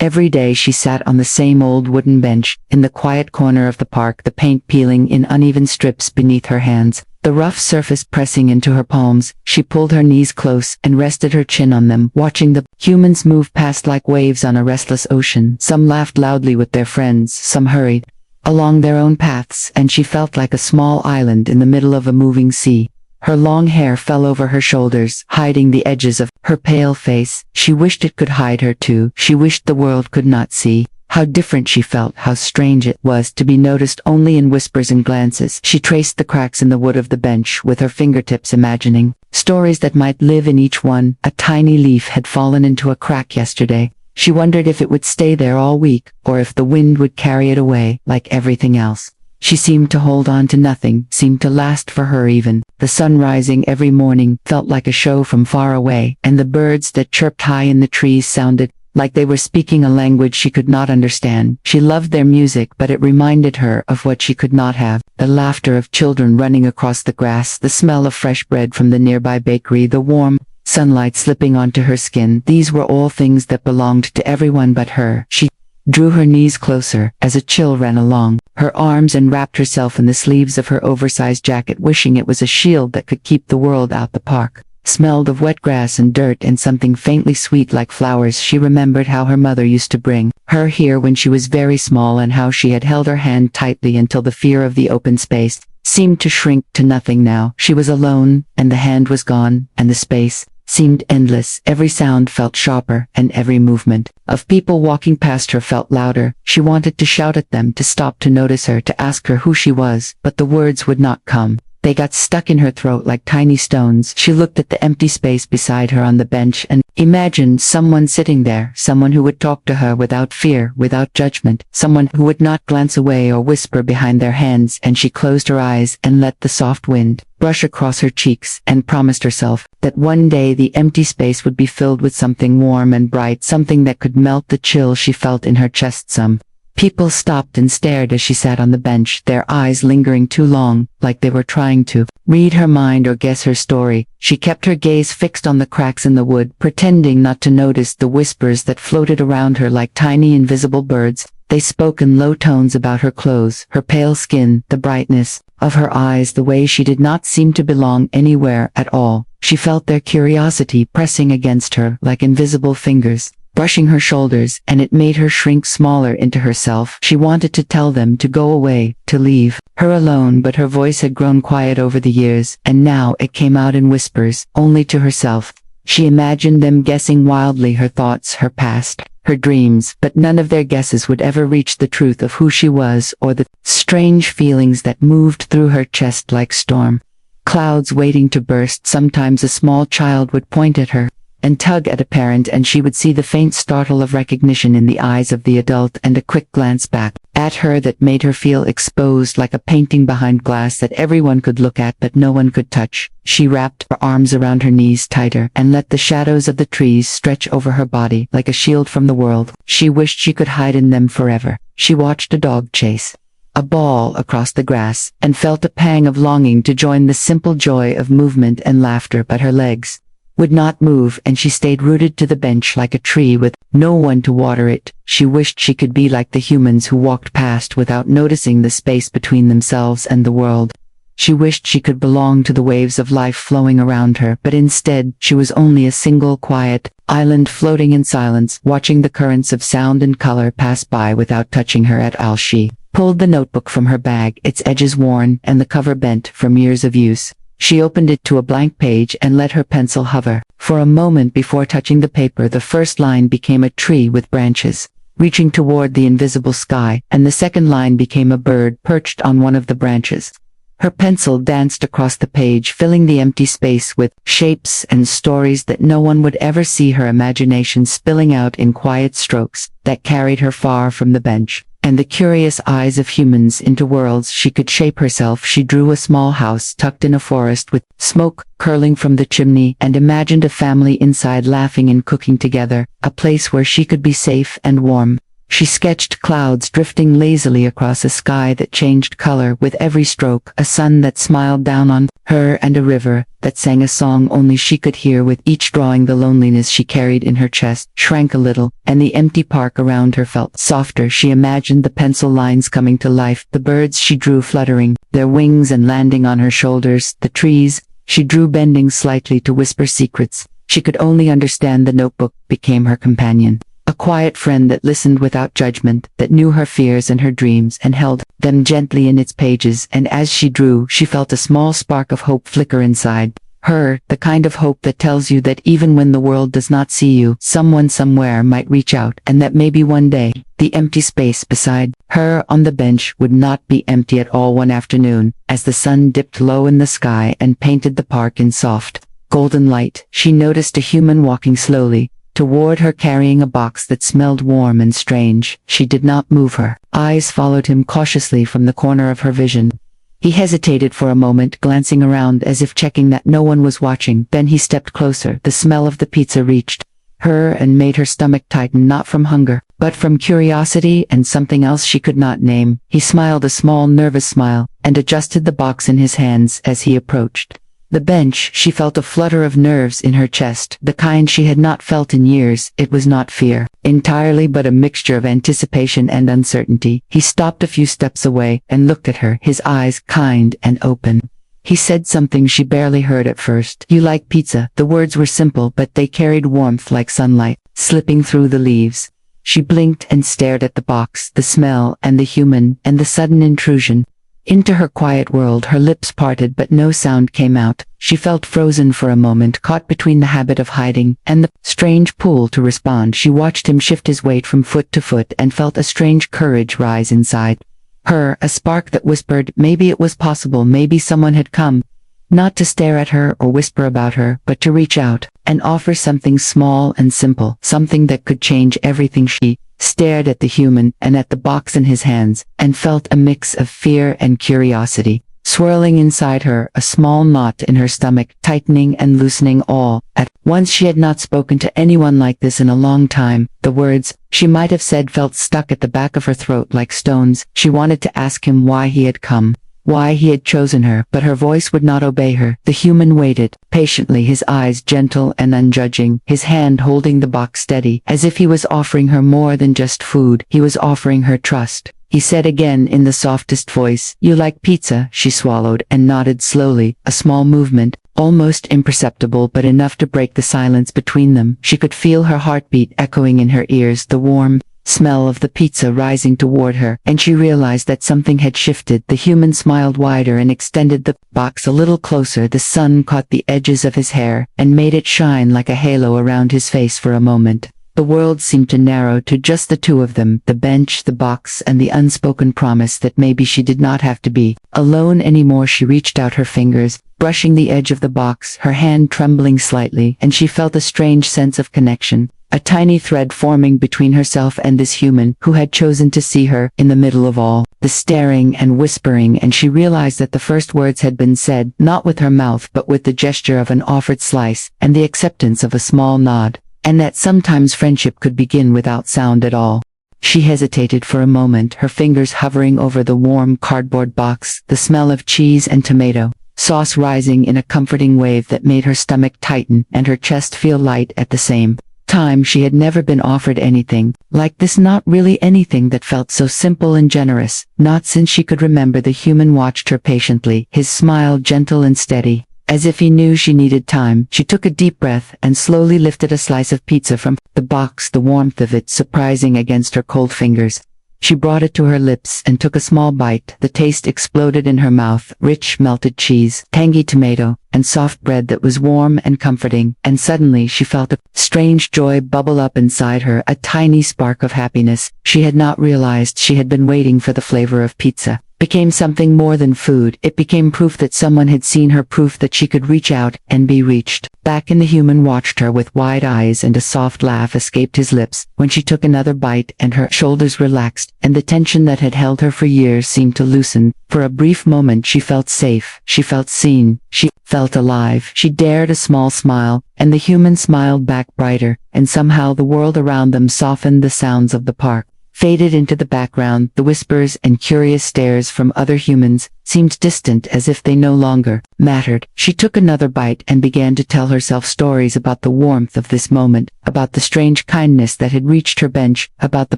Every day she sat on the same old wooden bench, in the quiet corner of the park, the paint peeling in uneven strips beneath her hands, the rough surface pressing into her palms. She pulled her knees close and rested her chin on them, watching the humans move past like waves on a restless ocean. Some laughed loudly with their friends, some hurried along their own paths, and she felt like a small island in the middle of a moving sea. Her long hair fell over her shoulders, hiding the edges of her pale face. She wished it could hide her too. She wished the world could not see. How different she felt, how strange it was to be noticed only in whispers and glances. She traced the cracks in the wood of the bench with her fingertips, imagining stories that might live in each one. A tiny leaf had fallen into a crack yesterday. She wondered if it would stay there all week, or if the wind would carry it away, like everything else. She seemed to hold on to nothing, seemed to last for her even. The sun rising every morning felt like a show from far away, and the birds that chirped high in the trees sounded like they were speaking a language she could not understand. She loved their music, but it reminded her of what she could not have. The laughter of children running across the grass, the smell of fresh bread from the nearby bakery, the warm sunlight slipping onto her skin. These were all things that belonged to everyone but her. She drew her knees closer as a chill ran along her arms and wrapped herself in the sleeves of her oversized jacket, wishing it was a shield that could keep the world out. The park smelled of wet grass and dirt and something faintly sweet like flowers. She remembered how her mother used to bring her here when she was very small, and how she had held her hand tightly until the fear of the open space seemed to shrink to nothing now. She was alone, and the hand was gone, and the space seemed endless. Every sound felt sharper, and every movement of people walking past her felt louder. She wanted to shout at them to stop, to notice her, to ask her who she was, but the words would not come. They got stuck in her throat like tiny stones. She looked at the empty space beside her on the bench and imagined someone sitting there, someone who would talk to her without fear, without judgment, someone who would not glance away or whisper behind their hands. And she closed her eyes and let the soft wind brush across her cheeks, and promised herself that one day the empty space would be filled with something warm and bright, something that could melt the chill she felt in her chest. Some people stopped and stared as she sat on the bench, their eyes lingering too long, like they were trying to read her mind or guess her story. She kept her gaze fixed on the cracks in the wood, pretending not to notice the whispers that floated around her like tiny invisible birds. They spoke in low tones about her clothes, her pale skin, the brightness of her eyes, the way she did not seem to belong anywhere at all. She felt their curiosity pressing against her like invisible fingers, brushing her shoulders, and it made her shrink smaller into herself. She wanted to tell them to go away, to leave her alone, but her voice had grown quiet over the years, and now it came out in whispers, only to herself. She imagined them guessing wildly her thoughts, her past, her dreams, but none of their guesses would ever reach the truth of who she was, or the strange feelings that moved through her chest like storm clouds waiting to burst. Sometimes a small child would point at her and tug at a parent, and she would see the faint startle of recognition in the eyes of the adult, and a quick glance back at her that made her feel exposed, like a painting behind glass that everyone could look at but no one could touch. She wrapped her arms around her knees tighter and let the shadows of the trees stretch over her body like a shield from the world. She wished she could hide in them forever. She watched a dog chase a ball across the grass and felt a pang of longing to join the simple joy of movement and laughter, but her legs would not move, and she stayed rooted to the bench like a tree with no one to water it. She wished she could be like the humans who walked past without noticing the space between themselves and the world. She wished she could belong to the waves of life flowing around her, but instead she was only a single quiet island floating in silence, watching the currents of sound and color pass by without touching her at all. She pulled the notebook from her bag, its edges worn and the cover bent from years of use. She opened it to a blank page and let her pencil hover for a moment before touching the paper. The first line became a tree with branches reaching toward the invisible sky, and the second line became a bird perched on one of the branches. Her pencil danced across the page, filling the empty space with shapes and stories that no one would ever see, her imagination spilling out in quiet strokes that carried her far from the bench and the curious eyes of humans into worlds she could shape herself. She drew a small house tucked in a forest with smoke curling from the chimney, and imagined a family inside laughing and cooking together, a place where she could be safe and warm. She sketched clouds drifting lazily across a sky that changed color with every stroke, a sun that smiled down on Her and a river that sang a song only she could hear. With each drawing, the loneliness she carried in her chest shrank a little, and the empty park around her felt softer. She imagined the pencil lines coming to life, the birds she drew fluttering their wings and landing on her shoulders, the trees she drew bending slightly to whisper secrets she could only understand. The notebook became her companion, a quiet friend that listened without judgment, that knew her fears and her dreams and held them gently in its pages. And as she drew, she felt a small spark of hope flicker inside her, the kind of hope that tells you that even when the world does not see you, someone somewhere might reach out, and that maybe one day, the empty space beside her on the bench would not be empty at all. One afternoon, as the sun dipped low in the sky and painted the park in soft, golden light, she noticed a human walking slowly toward her, carrying a box that smelled warm and strange. She did not move. Her eyes followed him cautiously from the corner of her vision. He hesitated for a moment, glancing around as if checking that no one was watching. Then he stepped closer. The smell of the pizza reached her and made her stomach tighten, not from hunger, but from curiosity and something else she could not name. He smiled a small, nervous smile, and adjusted the box in his hands as he approached the bench. She felt a flutter of nerves in her chest, the kind she had not felt in years. It was not fear entirely, but a mixture of anticipation and uncertainty. He stopped a few steps away and looked at her, his eyes kind and open. He said something she barely heard at first. "You like pizza?" The words were simple, but they carried warmth like sunlight, slipping through the leaves. She blinked and stared at the box, the smell and the human, and the sudden intrusion into her quiet world. Her lips parted, but no sound came out. She felt frozen for a moment, caught between the habit of hiding and the strange pull to respond. She watched him shift his weight from foot to foot and felt a strange courage rise inside her, a spark that whispered maybe it was possible, maybe someone had come, not to stare at her or whisper about her, but to reach out and offer something small and simple, something that could change everything. She stared at the human and at the box in his hands, and felt a mix of fear and curiosity swirling inside her, a small knot in her stomach tightening and loosening all at once. She had not spoken to anyone like this in a long time. The words she might have said felt stuck at the back of her throat like stones. She wanted to ask him why he had come, why he had chosen her, but her voice would not obey her. The human waited patiently, his eyes gentle and unjudging, his hand holding the box steady, as if he was offering her more than just food. He was offering her trust. He said again in the softest voice, "You like pizza?" She swallowed and nodded slowly, a small movement, almost imperceptible but enough to break the silence between them. She could feel her heartbeat echoing in her ears, the warm smell of the pizza rising toward her, and she realized that something had shifted. The human smiled wider and extended the box a little closer. The sun caught the edges of his hair and made it shine like a halo around his face. For a moment, the world seemed to narrow to just the two of them, the bench, the box, and the unspoken promise that maybe she did not have to be alone anymore. She reached out her fingers, brushing the edge of the box, her hand trembling slightly, and she felt a strange sense of connection, a tiny thread forming between herself and this human who had chosen to see her in the middle of all the staring and whispering. And she realized that the first words had been said, not with her mouth but with the gesture of an offered slice and the acceptance of a small nod, and that sometimes friendship could begin without sound at all. She hesitated for a moment, her fingers hovering over the warm cardboard box, the smell of cheese and tomato sauce rising in a comforting wave that made her stomach tighten and her chest feel light at the same time. She had never been offered anything like this, not really anything that felt so simple and generous, not since she could remember. The human watched her patiently, his smile gentle and steady, as if he knew she needed time. She took a deep breath and slowly lifted a slice of pizza from the box, the warmth of it surprising against her cold fingers. She brought it to her lips and took a small bite. The taste exploded in her mouth, rich melted cheese, tangy tomato, and soft bread that was warm and comforting. And suddenly she felt a strange joy bubble up inside her, a tiny spark of happiness. She had not realized she had been waiting for. The flavor of pizza became something more than food. It became proof that someone had seen her, proof that she could reach out and be reached. Back in the human watched her with wide eyes, and a soft laugh escaped his lips when she took another bite, and her shoulders relaxed, and the tension that had held her for years seemed to loosen. For a brief moment she felt safe, she felt seen, she felt alive. She dared a small smile, and the human smiled back brighter, and somehow the world around them softened. The sounds of the park faded into the background. The whispers and curious stares from other humans seemed distant, as if they no longer mattered. She took another bite and began to tell herself stories about the warmth of this moment, about the strange kindness that had reached her bench, about the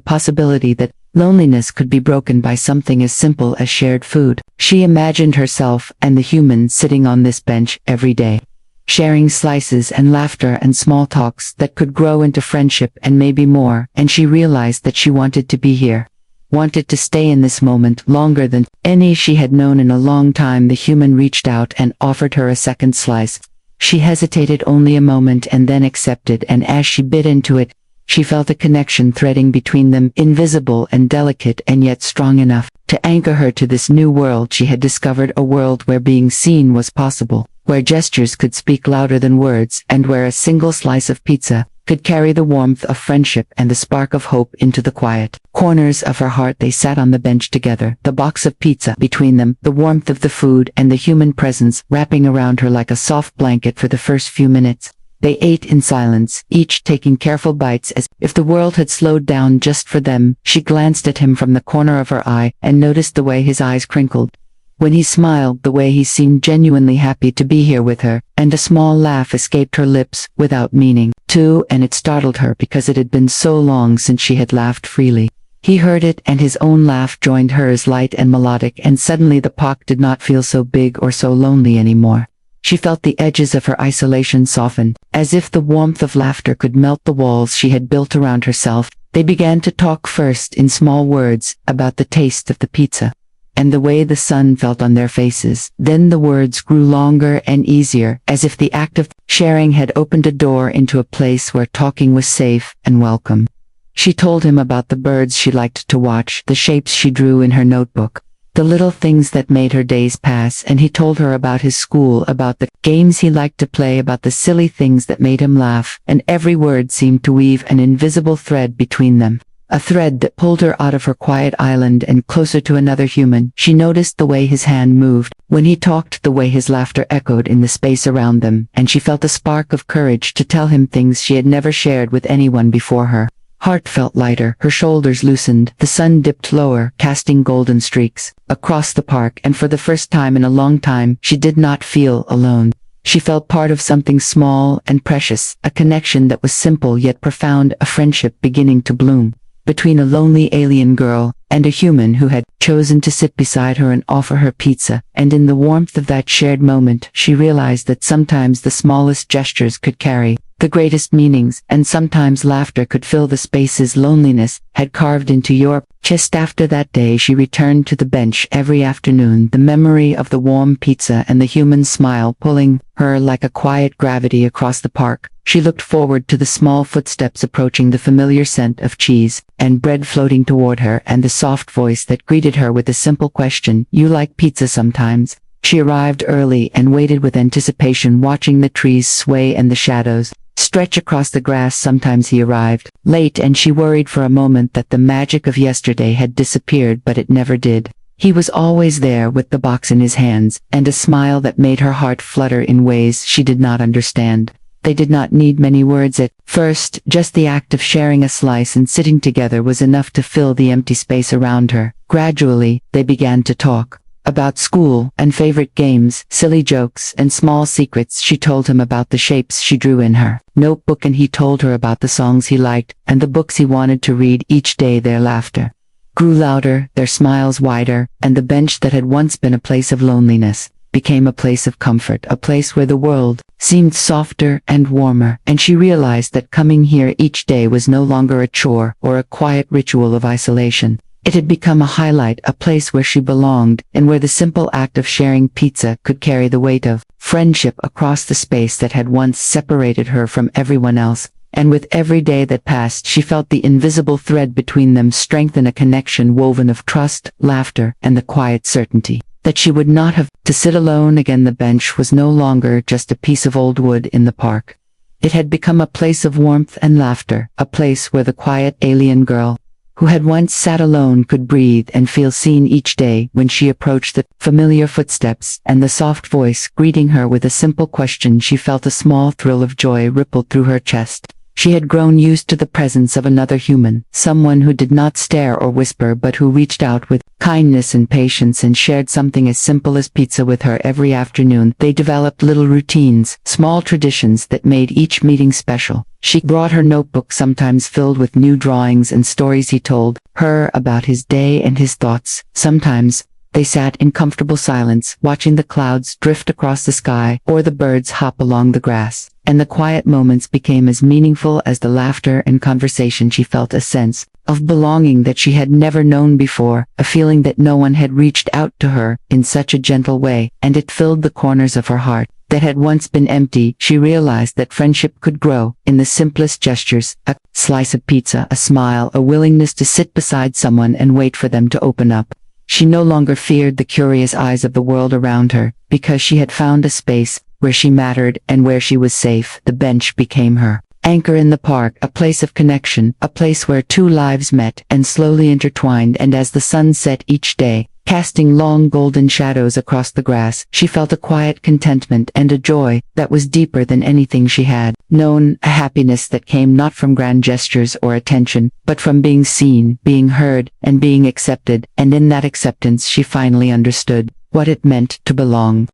possibility that loneliness could be broken by something as simple as shared food. She imagined herself and the humans sitting on this bench every day, sharing slices and laughter and small talks that could grow into friendship and maybe more, and she realized that she wanted to be here, wanted to stay in this moment longer than any she had known in a long time. The human reached out and offered her a second slice. She hesitated only a moment and then accepted, and as she bit into it, she felt a connection threading between them, invisible and delicate and yet strong enough to anchor her to this new world. She had discovered a world where being seen was possible, where gestures could speak louder than words, and where a single slice of pizza could carry the warmth of friendship and the spark of hope into the quiet corners of her heart. They sat on the bench together, the box of pizza between them, the warmth of the food and the human presence wrapping around her like a soft blanket. For the first few minutes, they ate in silence, each taking careful bites as if the world had slowed down just for them. She glanced at him from the corner of her eye and noticed the way his eyes crinkled when he smiled, the way he seemed genuinely happy to be here with her, and a small laugh escaped her lips without meaning to, and it startled her because it had been so long since she had laughed freely. He heard it, and his own laugh joined hers, light and melodic, and suddenly the park did not feel so big or so lonely anymore. She felt the edges of her isolation soften, as if the warmth of laughter could melt the walls she had built around herself. They began to talk, first in small words, about the taste of the pizza and the way the sun felt on their faces. Then the words grew longer and easier, as if the act of sharing had opened a door into a place where talking was safe and welcome. She told him about the birds she liked to watch, the shapes she drew in her notebook, the little things that made her days pass, and he told her about his school, about the games he liked to play, about the silly things that made him laugh, and every word seemed to weave an invisible thread between them. A thread that pulled her out of her quiet island and closer to another human. She noticed the way his hand moved when he talked, the way his laughter echoed in the space around them, and she felt a spark of courage to tell him things she had never shared with anyone before. Her heart felt lighter, her shoulders loosened, the sun dipped lower, casting golden streaks across the park, and for the first time in a long time, she did not feel alone. She felt part of something small and precious, a connection that was simple yet profound, a friendship beginning to bloom between a lonely alien girl and a human who had chosen to sit beside her and offer her pizza. And in the warmth of that shared moment, she realized that sometimes the smallest gestures could carry the greatest meanings, and sometimes laughter could fill the spaces loneliness had carved into your chest. After that day, she returned to the bench every afternoon, the memory of the warm pizza and the human smile pulling her like a quiet gravity across the park. She looked forward to the small footsteps approaching, the familiar scent of cheese and bread floating toward her, and the soft voice that greeted her with a simple question, "You like pizza sometimes?" She arrived early and waited with anticipation, watching the trees sway and the shadows stretch across the grass. Sometimes he arrived late, and she worried for a moment that the magic of yesterday had disappeared, but it never did. He was always there with the box in his hands, and a smile that made her heart flutter in ways she did not understand. They did not need many words at first, just the act of sharing a slice and sitting together was enough to fill the empty space around her. Gradually, they began to talk about school and favorite games, silly jokes and small secrets. She told him about the shapes she drew in her notebook, and he told her about the songs he liked and the books he wanted to read each day. Their laughter grew louder, their smiles wider, and the bench that had once been a place of loneliness became a place of comfort, a place where the world seemed softer and warmer, and she realized that coming here each day was no longer a chore or a quiet ritual of isolation. It had become a highlight, a place where she belonged, and where the simple act of sharing pizza could carry the weight of friendship across the space that had once separated her from everyone else. And with every day that passed, she felt the invisible thread between them strengthen, a connection woven of trust, laughter, and the quiet certainty that she would not have to sit alone again. The bench was no longer just a piece of old wood in the park. It had become a place of warmth and laughter, a place where the quiet alien girl who had once sat alone could breathe and feel seen. Each day, when she approached the familiar footsteps and the soft voice greeting her with a simple question, she felt a small thrill of joy ripple through her chest. She had grown used to the presence of another human, someone who did not stare or whisper but who reached out with kindness and patience and shared something as simple as pizza with her every afternoon. They developed little routines, small traditions that made each meeting special. She brought her notebook, sometimes filled with new drawings and stories he told her about his day and his thoughts. Sometimes they sat in comfortable silence, watching the clouds drift across the sky or the birds hop along the grass, and the quiet moments became as meaningful as the laughter and conversation. She felt a sense of belonging that she had never known before, a feeling that no one had reached out to her in such a gentle way, and it filled the corners of her heart that had once been empty. She realized that friendship could grow in the simplest gestures: a slice of pizza, a smile, a willingness to sit beside someone and wait for them to open up. She no longer feared the curious eyes of the world around her, because she had found a space where she mattered and where she was safe. The bench became her anchor in the park, a place of connection, a place where two lives met and slowly intertwined. And as the sun set each day, casting long golden shadows across the grass, she felt a quiet contentment and a joy that was deeper than anything she had known, a happiness that came not from grand gestures or attention, but from being seen, being heard, and being accepted. And in that acceptance she finally understood what it meant to belong.